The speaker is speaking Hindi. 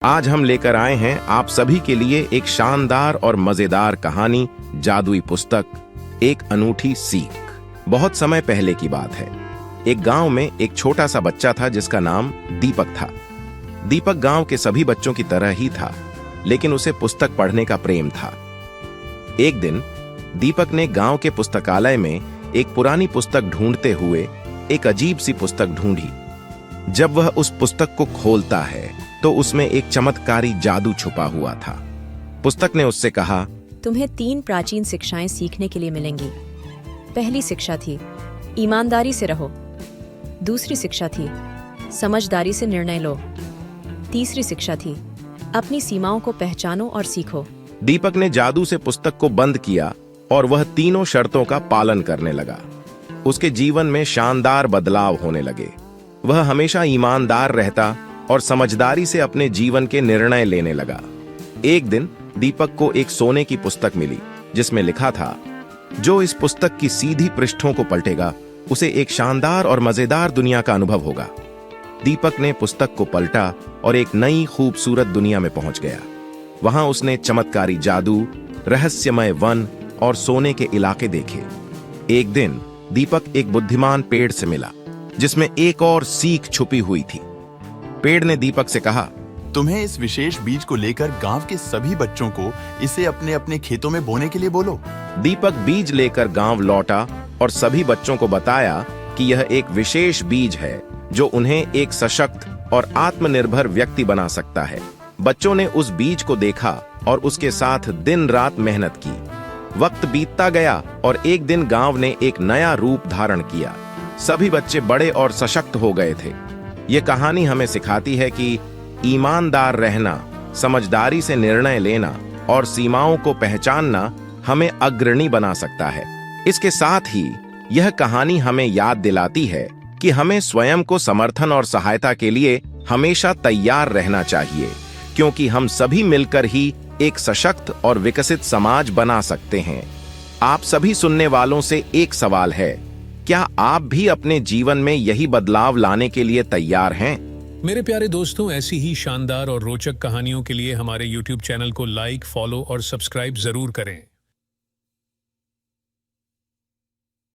आज हम लेकर आए हैं आप सभी के लिए एक शानदार और मजेदार कहानी, जादुई पुस्तक, एक अनूठी सीख। बहुत समय पहले की बात है। एक गांव में एक छोटा सा बच्चा था जिसका नाम दीपक था। दीपक गांव के सभी बच्चों की तरह ही था, लेकिन उसे पुस्तक पढ़ने का प्रेम था। एक दिन दीपक ने गांव के पुस्तकालय में एक पुरानी पुस्तक ढूंढते हुए एक अजीब सी पुस्तक ढूंढी। जब वह उस पुस्तक को खोलता है तो उसमें एक चमत्कारी जादू छुपा हुआ था। पुस्तक ने उससे कहा, तुम्हें 3 प्राचीन शिक्षाएं सीखने के लिए मिलेंगी। पहली शिक्षा थी, ईमानदारी से रहो। दूसरी शिक्षा थी, समझदारी से निर्णय लो। तीसरी शिक्षा थी, अपनी सीमाओं को पहचानो और सीखो। दीपक ने जादू से पुस्तक को बंद किया और वह तीनों शर्तों का पालन करने लगा। उसके जीवन में शानदार बदलाव होने लगे। वह हमेशा ईमानदार रहता और समझदारी से अपने जीवन के निर्णय लेने लगा। एक दिन दीपक को एक सोने की पुस्तक मिली जिसमें लिखा था, जो इस पुस्तक की सीधी पृष्ठों को पलटेगा उसे एक शानदार और मजेदार दुनिया का अनुभव होगा। दीपक ने पुस्तक को पलटा और एक नई खूबसूरत दुनिया में पहुंच गया। वहां उसने चमत्कारी जादू, रहस्यमय वन और सोने के इलाके देखे। एक दिन दीपक एक बुद्धिमान पेड़ से मिला जिसमें एक और सीख छुपी हुई थी। पेड़ ने दीपक से कहा, तुम्हें इस विशेष बीज को लेकर गांव के सभी बच्चों को इसे अपने अपने खेतों में बोने के लिए बोलो। दीपक बीज लेकर गांव लौटा और सभी बच्चों को बताया कि यह एक विशेष बीज है जो उन्हें एक सशक्त और आत्मनिर्भर व्यक्ति बना सकता है। बच्चों ने उस बीज को देखा और उसके साथ दिन रात मेहनत की। वक्त बीतता गया और एक दिन गांव ने एक नया रूप धारण किया। सभी बच्चे बड़े और सशक्त हो गए थे। ये कहानी हमें सिखाती है कि ईमानदार रहना, समझदारी से निर्णय लेना और सीमाओं को पहचानना हमें अग्रणी बना सकता है। इसके साथ ही यह कहानी हमें याद दिलाती है कि हमें स्वयं को समर्थन और सहायता के लिए हमेशा तैयार रहना चाहिए, क्योंकि हम सभी मिलकर ही एक सशक्त और विकसित समाज बना सकते हैं। आप सभी सुनने वालों से एक सवाल है, क्या आप भी अपने जीवन में यही बदलाव लाने के लिए तैयार हैं? मेरे प्यारे दोस्तों, ऐसी ही शानदार और रोचक कहानियों के लिए हमारे YouTube चैनल को लाइक, फॉलो और सब्सक्राइब जरूर करें।